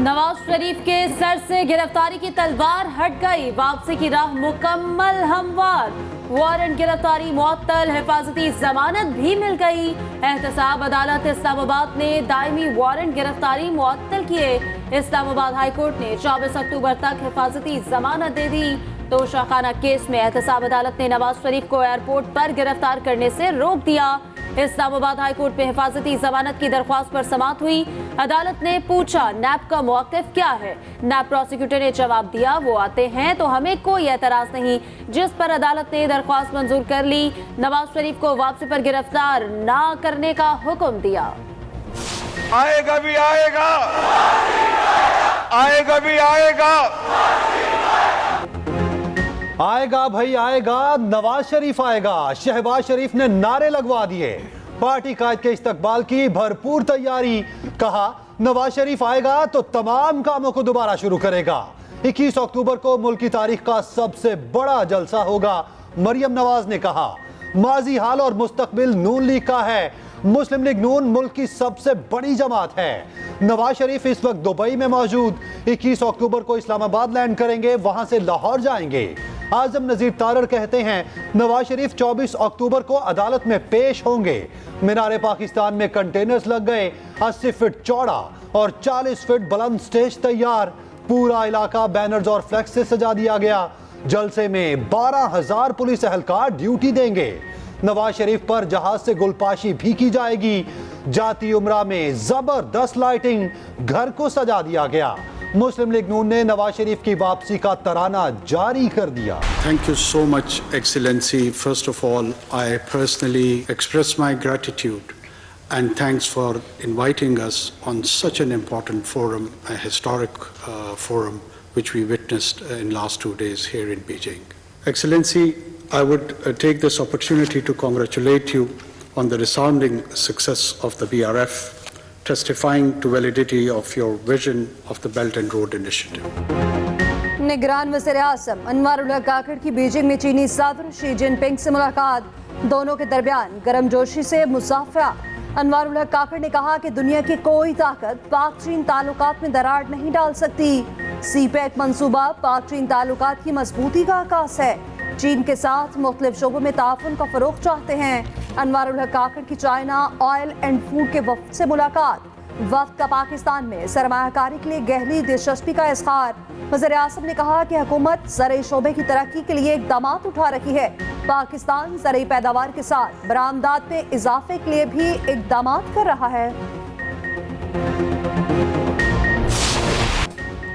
नवाज शरीफ के सर से गिरफ्तारी की तलवार हट गई, वापसी की राह मुकम्मल हमवार। वारंट गिरफ्तारी मुअत्तल, हिफाजती जमानत भी मिल गई। एहतसाब अदालत इस्लामाबाद ने दायमी वारंट गिरफ्तारी मुअत्तल किए। इस्लामाबाद हाई कोर्ट ने 24 अक्टूबर तक हिफाजती जमानत दे दी। तो शाखाना केस में एहतसाब अदालत ने नवाज शरीफ को एयरपोर्ट पर गिरफ्तार करने से रोक दिया। इस्लामाबाद हाई कोर्ट में हिफाजती जमानत की दरख्वास्त पर समाअत हुई। अदालत ने पूछा नैब का मौक़िफ़ क्या है। नैब प्रोसिक्यूटर ने जवाब दिया वो आते हैं तो हमें कोई एतराज नहीं, जिस पर अदालत ने दरख्वास्त मंजूर कर ली। नवाज शरीफ को वापसी पर गिरफ्तार ना करने का हुक्म दिया। आएगा भी आएगा, आएगा भी आएगा, आएगा भाई आएगा। नवाज शरीफ आएगा। शहबाज शरीफ ने नारे लगवा दिए। पार्टी कायद के इस्तकबाल की भरपूर तैयारी। कहा नवाज शरीफ आएगा तो तमाम कामों को दोबारा शुरू करेगा। 21 अक्टूबर को मुल्क की तारीख का सबसे बड़ा जलसा होगा। मरियम नवाज ने कहा माजी, हाल और मुस्तकबिल नून लीग का है। मुस्लिम लीग नून मुल्क की सबसे बड़ी जमात है। नवाज शरीफ इस वक्त दुबई में मौजूद। 21 अक्टूबर को इस्लामाबाद लैंड करेंगे, वहां से लाहौर जाएंगे। आजम नजीर तारर कहते हैं नवाज शरीफ 24 अक्टूबर को अदालत में पेश होंगे। मीनारे पाकिस्तान में कंटेनर्स लग गए। 80 फीट चौड़ा और 40 फीट बुलंद स्टेज तैयार। पूरा इलाका बैनर्स और फ्लैक्स से सजा दिया गया। जलसे में 12,000 पुलिस एहलकार ड्यूटी देंगे। नवाज शरीफ पर जहाज से गुलपाशी भी की जाएगी। जाती उमरा में जबरदस्त लाइटिंग, घर को सजा दिया गया। मुस्लिम लीग नून ने नवाज शरीफ की वापसी का तराना जारी कर दिया। Thank you so much, Excellency. First of all, I personally express my gratitude and thanks for inviting us on such an important forum, a historic forum, which we witnessed in last 2 days here in Beijing. Excellency, I would take this opportunity to congratulate you on the resounding success of the BRF, testifying to validity of your vision of the Belt and Road Initiative. निगरान वज़ीर-ए-आज़म अनवारुल हक काकड़ की Beijing में चीनी सदर Xi Jinping से मुलाकात। दोनों के दरमियान गर्मजोशी से मुसाफा। अनवारुल हक काकड़ ने कहा कि दुनिया की कोई ताकत पाक चीन ताल्लुकात में दरार नहीं डाल सकती। सी-पैक मंसूबा पाक चीन ताल्लुकात की मजबूती का आकाश है। चीन के साथ मुख्तलिफ शोबों में ताउन का फरोग चाहते हैं। अनवारुल हक काकड़ की चाइना ऑयल एंड फूड के वफ्द से मुलाकात। वफ्द का पाकिस्तान में सरमायाकारी के लिए गहरी दिलचस्पी का इज़हार। वज़ीर-ए-आज़म ने कहा कि हुकूमत ज़रई शोबे की तरक्की के लिए इक़दाम उठा रही है। पाकिस्तान ज़रई पैदावार के साथ बरामदात में इजाफे के लिए भी इक़दाम कर रहा है।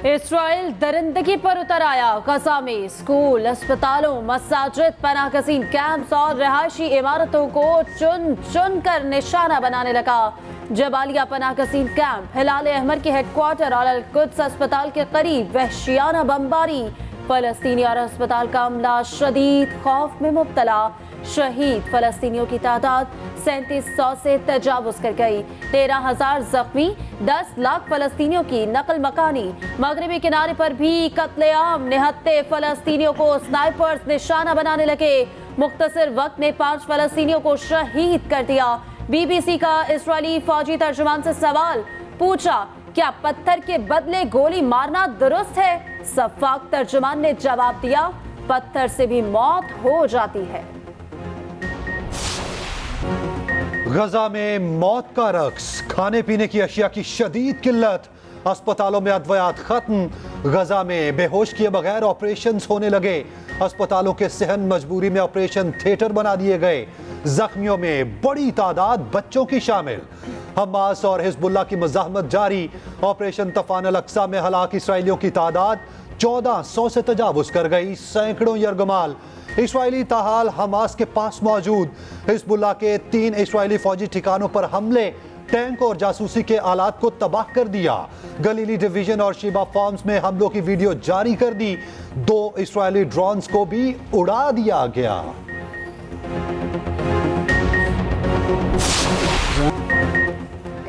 इसराइल दरिंदगी पर उतर आया। गजा में स्कूल, अस्पतालों, मसाजिद, पनाहगज़ीन कैंप्स और रिहायशी इमारतों को चुन चुन कर निशाना बनाने लगा। जबालिया पनाहगज़ीन कैंप, हिलाल अहमर के हेडक्वार्टर और अल-कुद्स अस्पताल के करीब वहशियाना बमबारी। फलस्तीनी और अस्पताल का अमला शदीद खौफ में मुब्तला। शहीद फलस्तीनियों की तादाद 3700 से तजावुज कर गई। 13,000 जख्मी, 10 लाख फलस्तीनियों की नकल मकानी। मगरबी किनारे पर भी कत्लेआम। निहत्ते फलस्तीनियों को स्नाइपर्स निशाना बनाने लगे। मुख्तसर वक्त में 5 फलस्तीनियों को शहीद कर दिया। BBC का इस्राएली फौजी तर्जुमान से सवाल पूछा क्या पत्थर के बदले गोली मारना दुरुस्त है? सफाक तर्जुमान ने जवाब दिया पत्थर से भी मौत हो जाती है। गजा में मौत का रक्स, खाने पीने की अशिया की शदीद किल्लत। अस्पतालों में अद्वियात खत्म। गजा में बेहोश किए बगैर ऑपरेशंस होने लगे। अस्पतालों के सहन मजबूरी में ऑपरेशन थिएटर बना दिए गए। जख्मियों में बड़ी तादाद बच्चों की शामिल। हमास और हिजबुल्लाह की मज़ाहमत जारी। ऑपरेशन तूफ़ान अल-अक्सा में हलाक इसराइलियों की तादाद 1400 से तजावुज कर गई। सैकड़ों यरगमाल इसराइली ताहाल हमास के पास मौजूद। हिजबुल्लाह के 3 इसराइली फौजी ठिकानों पर हमले, टैंक और जासूसी के आलात को तबाह कर दिया। गलीली डिवीजन और शिबा फार्म्स में हमलों की वीडियो जारी कर दी। 2 इसराइली ड्रोन्स को भी उड़ा दिया गया।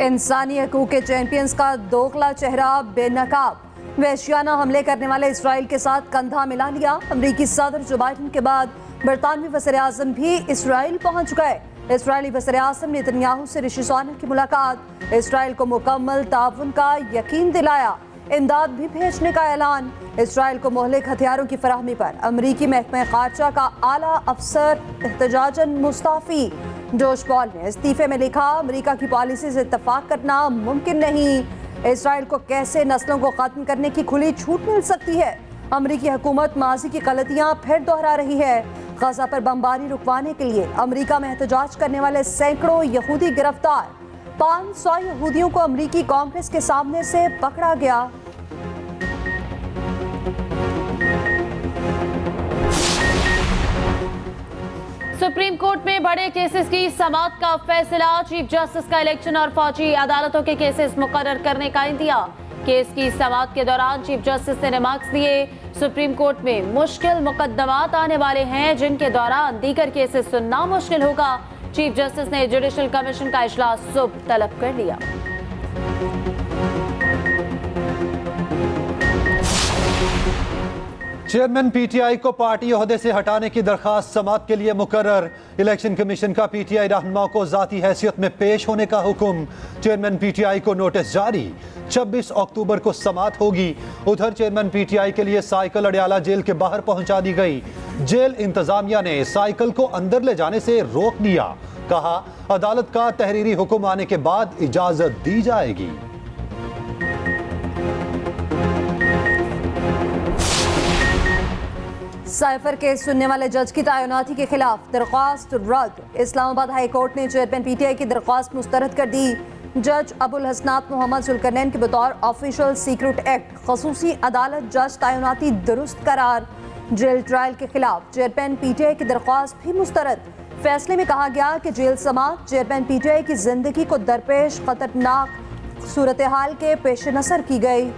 इंसानी हकूक़ के चैंपियंस का दोगला चेहरा बेनकाब। वहशियाना हमले करने वाले इसराइल के साथ कंधा मिला लिया। अमरीकी सदर जो बाइडन के बाद बरतानवी वज़ीर-ए-आज़म भी इसराइल पहुंच गए। इसराइली वज़ीर-ए-आज़म नेतन्याहू से ऋषि सुनाक की मुलाकात। इसराइल को मुकम्मल ताउन का यकीन दिलाया। इमदाद भी भेजने का ऐलान। इसराइल को मोहलिक हथियारों की फराहमी पर अमरीकी महकमा खारजा का आला अफसर एहतजाजन मुस्ताफी। जोश पॉल ने इस्तीफे में लिखा, अमरीका की पॉलिसी से इत्तफाक करना मुमकिन नहीं। इसराइल को कैसे नस्लों को खत्म करने की खुली छूट मिल सकती है? अमरीकी हुकूमत माजी की गलतियां फिर दोहरा रही है। गजा पर बमबारी रुकवाने के लिए अमरीका में एहतजाज करने वाले सैकड़ों यहूदी गिरफ्तार। 500 यहूदियों को अमरीकी कांग्रेस के सामने से पकड़ा गया। सुप्रीम कोर्ट में बड़े केसेस की समाअत का फैसला। चीफ जस्टिस का इलेक्शन और फौजी अदालतों के केसेस मुकर्रर करने का इंदिया। केस की समाअत के दौरान चीफ जस्टिस ने रिमार्क्स दिए। सुप्रीम कोर्ट में मुश्किल मुकदमात आने वाले हैं जिनके दौरान दीगर केसेस सुनना मुश्किल होगा। चीफ जस्टिस ने जुडिशल कमीशन का इजलास सुबह तलब कर लिया। चेयरमैन पीटीआई को पार्टी ओहदे से हटाने की दरखास्त समाअत के लिए मुकर्रर। इलेक्शन कमीशन का पीटीआई रहनुमा को जाती हैसियत में पेश होने का हुक्म। चेयरमैन पीटीआई को नोटिस जारी। 26 अक्टूबर को समाअत होगी। उधर चेयरमैन पीटीआई के लिए साइकिल अडयाला जेल के बाहर पहुंचा दी गई। जेल इंतजामिया ने साइकिल को अंदर ले जाने से रोक दिया। कहा, अदालत का तहरीरी हुक्म आने के बाद इजाजत दी जाएगी। साइफर केस सुनने वाले जज की तैनाती के खिलाफ दरख्वास्त रद्द। इस्लामाबाद हाई कोर्ट ने चेयरमैन पीटीआई की दरख्वास्त मुस्तरद कर दी। जज अबुल हसनात मोहम्मद जुल्करनैन के बतौर ऑफिशियल सीक्रेट एक्ट खसूसी अदालत जज तैनाती दुरुस्त करार। जेल ट्रायल के खिलाफ चेयरमैन पीटीआई की दरख्वास्त भी मुस्तरद। फैसले में कहा गया कि जेल समाअत चेयरमैन पीटीआई की जिंदगी को दरपेश खतरनाक सूरत हाल के पेश नजर की गई।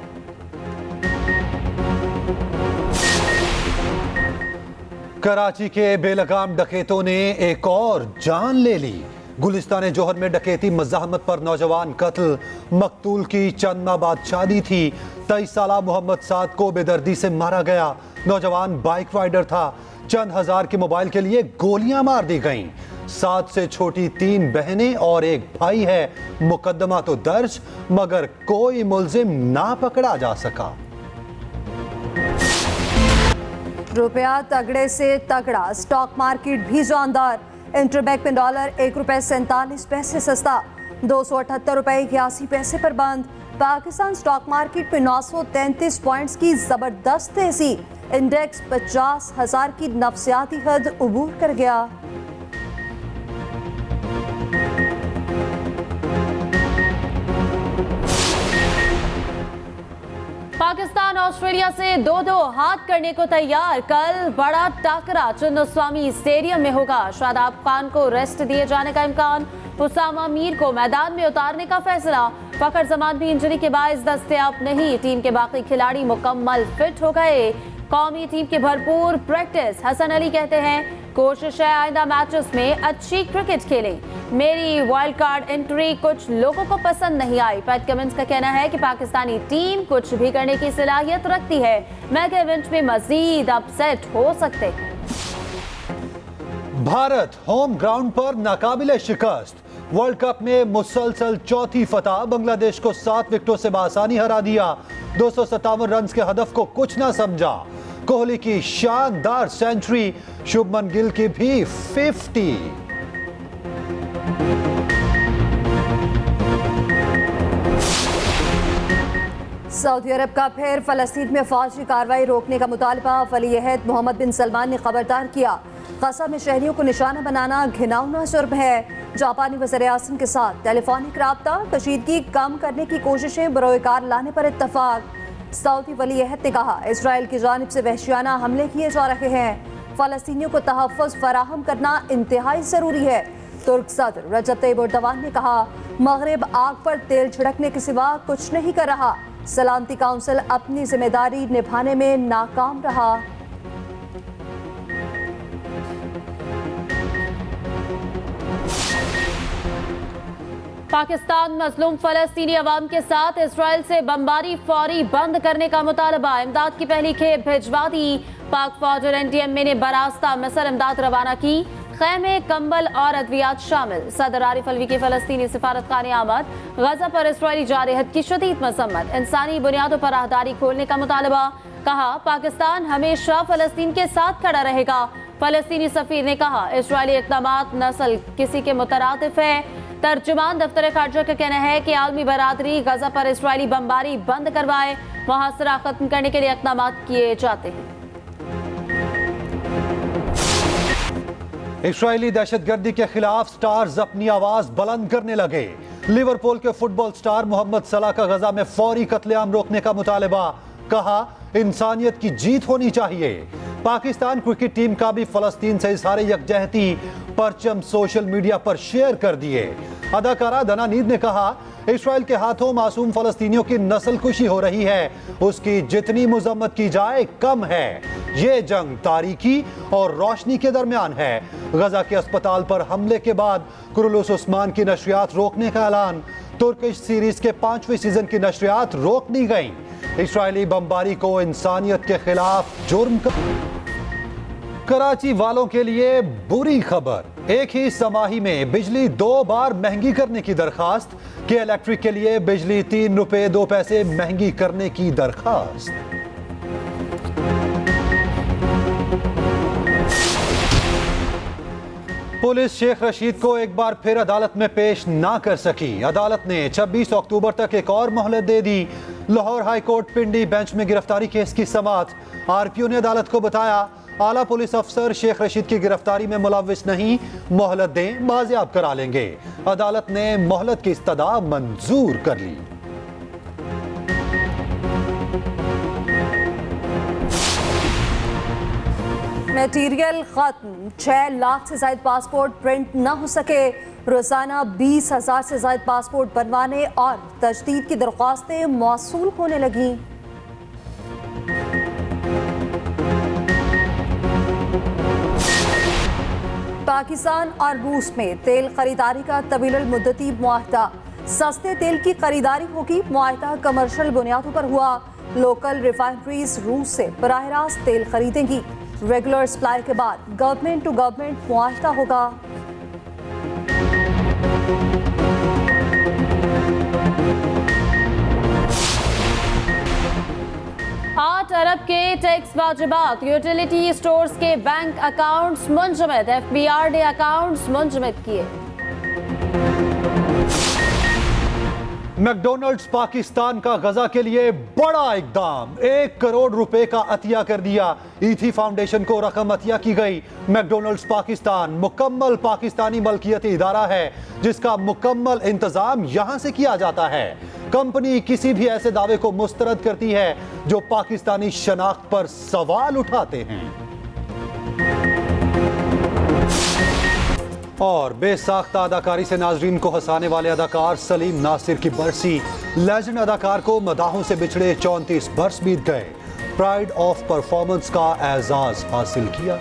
कराची के बेलगाम डकैतों ने एक और जान ले ली। गुलिस्तान जोहर में डकैती मज़ाहमत पर नौजवान कत्ल। मकतूल की चंद माह बाद शादी थी। 23 साला मोहम्मद साद को बेदर्दी से मारा गया। नौजवान बाइक राइडर था। चंद हजार के मोबाइल के लिए गोलियां मार दी गईं। साद से छोटी 3 बहनें और एक भाई है। मुकदमा तो दर्ज मगर कोई मुल्जिम ना पकड़ा जा सका। रुपया तगड़े से तगड़ा, स्टॉक मार्केट भी जानदार। इंटरबैंक में डॉलर ₹1.47 सस्ता, 278 रुपए 81 पैसे पर बंद। पाकिस्तान स्टॉक मार्केट में 933 पॉइंट्स की जबरदस्त तेजी। इंडेक्स 50,000 की नफसियाती हद उबूर कर गया। पाकिस्तान ऑस्ट्रेलिया से 2-2 हाथ करने को तैयार। कल बड़ा टाकरा चिन्नस्वामी स्टेडियम में होगा। शादाब खान को रेस्ट दिए जाने का इम्कान। उसामा मीर को मैदान में उतारने का फैसला। फखर जमान भी इंजरी के बायस दस्तयाब नहीं। टीम के बाकी खिलाड़ी मुकम्मल फिट हो गए। कौमी टीम की भरपूर प्रैक्टिस। हसन अली कहते हैं, कोशिश है आइंदा मैचेस में अच्छी क्रिकेट खेलें। मेरी वाइल्ड कार्ड एंट्री कुछ लोगों को पसंद नहीं आई। पैट कमिंस का कहना है कि पाकिस्तानी टीम कुछ भी करने की सलाहियत रखती है। मेगा इवेंट में मजीद अपसेट हो सकते हैं। भारत होम ग्राउंड पर नाकाबिले शिकस्त। वर्ल्ड कप में मुसलसल चौथी फतह। बांग्लादेश को 7 विकेटों से बआसानी हरा दिया। 257 रन के हदफ को कुछ ना समझा। कोहली की शानदार सेंचुरी। शुभमन गिल की भी 50। सऊदी अरब का फिर फलस्तीन में फौजी कार्रवाई रोकने का मुतालबा। वली अहद मोहम्मद बिन सलमान ने खबरदार किया, गजा में शहरियों को निशाना बनाना घिनौना जुर्म है। जापानी वज़ीर-ए-आज़म के साथ टेलीफोनिक राब्ता। कशीदगी कम करने की कोशिशें बरोएकार लाने पर इत्तफाक। सऊदी वली अहद ने कहा, इसराइल की जानिब से वहशियाना हमले किए जा रहे हैं। फ़लस्तीनियों को तहफ़्फ़ुज़ फराहम करना इंतहाई ज़रूरी है। तुर्क सदर रजब तैयब एर्दोगान ने कहा, मगरिब आग पर तेल छिड़कने के सिवा कुछ नहीं कर रहा। सलामती काउंसिल अपनी जिम्मेदारी निभाने में नाकाम रहा। पाकिस्तान मजलूम फलस्तीनी अवाम के साथ इसराइल से बमबारी फौरी बंद करने का मुतालबा। इमदाद की पहली खेप भिजवा दी। पाक फौज और NTMA ने बरास्ता मिस्र इमदाद रवाना की। खैमे, कंबल और अद्वियात शामिल। सदर आरिफ अलवी की फलस्तीनी सिफारतखाने आमद, गजा पर इसराइली जारहत की शदीद मसम्मत, इंसानी बुनियादों पर राहदारी खोलने का मुतालबा। कहा, पाकिस्तान हमेशा फलस्तीन के साथ खड़ा रहेगा। फलस्तीनी सफीर ने कहा, इसराइली इक़दामात नस्ल किसी के मुतरादिफ है। तर्जुमान दफ्तर खारजा का कहना है कि आलमी बरादरी गजा पर इसराइली बमबारी बंद करवाए, मुहासरा खत्म करने के लिए इक़दामात किए जाते हैं। इस्राएली दहशतगर्दी के खिलाफ स्टार्स अपनी आवाज बुलंद करने लगे। लिवरपूल के फुटबॉल स्टार मोहम्मद सलाह का गजा में फौरी कत्लेआम रोकने का मुतालबा। कहा, इंसानियत की जीत होनी चाहिए। पाकिस्तान क्रिकेट टीम का भी फलस्तीन से इजहार यकजहती परचम सोशल मीडिया पर शेयर कर दिए। अदाकारा दना नीद ने कहा, इस्राएल के हाथों मासूम फलस्तीनियों की नस्ल कुशी हो रही है, उसकी जितनी मुजम्मत की जाए कम है। ये जंग तारीकी और रोशनी के दरमियान है। गजा के अस्पताल पर हमले के बाद कुरुलुस उस्मान की नशरियात रोकने का ऐलान। तुर्किश सीरीज के 5वें सीजन की नशरियात रोक दी गई। इस्राएली बमबारी को इंसानियत के खिलाफ जुर्म कराची वालों के लिए बुरी खबर। एक ही समाही में बिजली 2 बार महंगी करने की दरखास्त। के इलेक्ट्रिक के लिए बिजली 3 रुपए 2 पैसे महंगी करने की दरखास्त। पुलिस शेख रशीद को एक बार फिर अदालत में पेश ना कर सकी। अदालत ने 26 अक्टूबर तक एक और मोहलत दे दी। लाहौर हाई कोर्ट पिंडी बेंच में गिरफ्तारी केस की समाअत। आरपीओ ने अदालत को बताया, आला पुलिस अफसर शेख रशीद की गिरफ्तारी में मुलव्विस नहीं, मोहलत दें, बाजियाब करा लेंगे। अदालत ने मोहलत की इस्तदा मंजूर कर ली। मटीरियल खत्म, 6 लाख से ज्यादा पासपोर्ट प्रिंट न हो सके। रोजाना 20,000 से ज्यादा पासपोर्ट बनवाने और तजदीद की दरख्वास्तें मौसूल होने लगी। पाकिस्तान और रूस में तेल खरीदारी का तवील मुद्दती मुआहदा। सस्ते तेल की खरीदारी होगी। मुआहदा कमर्शियल बुनियादों पर हुआ। लोकल रिफाइनरीज रूस से बराह रास्त तेल खरीदेंगी। रेगुलर सप्लाई के बाद गवर्नमेंट टू गवर्नमेंट मुआहदा होगा। $8 अरब के टैक्स वाजिबात। यूटिलिटी स्टोर्स के बैंक अकाउंट्स मुंजमद। FBRD अकाउंट्स मुंजमद किए। मैकडोनल्ड्स पाकिस्तान का गजा के लिए बड़ा इकदाम। 1 करोड़ रुपए का अतिया कर दिया। ईथी फाउंडेशन को रकम अतिया की गई। मैकडोनल्ड्स पाकिस्तान मुकम्मल पाकिस्तानी मलकियती इदारा है, जिसका मुकम्मल इंतजाम यहां से किया जाता है। कंपनी किसी भी ऐसे दावे को मुस्तरद करती है जो पाकिस्तानी शनाख्त पर सवाल उठाते हैं। और बेसाख्ता अदाकारी से नाजरीन को हंसाने वाले अदाकार सलीम नासिर की बरसी। लेजेंड अदाकार को मदाहों से बिछड़े 34 बरस बीत गए। प्राइड ऑफ परफॉर्मेंस का एजाज हासिल किया।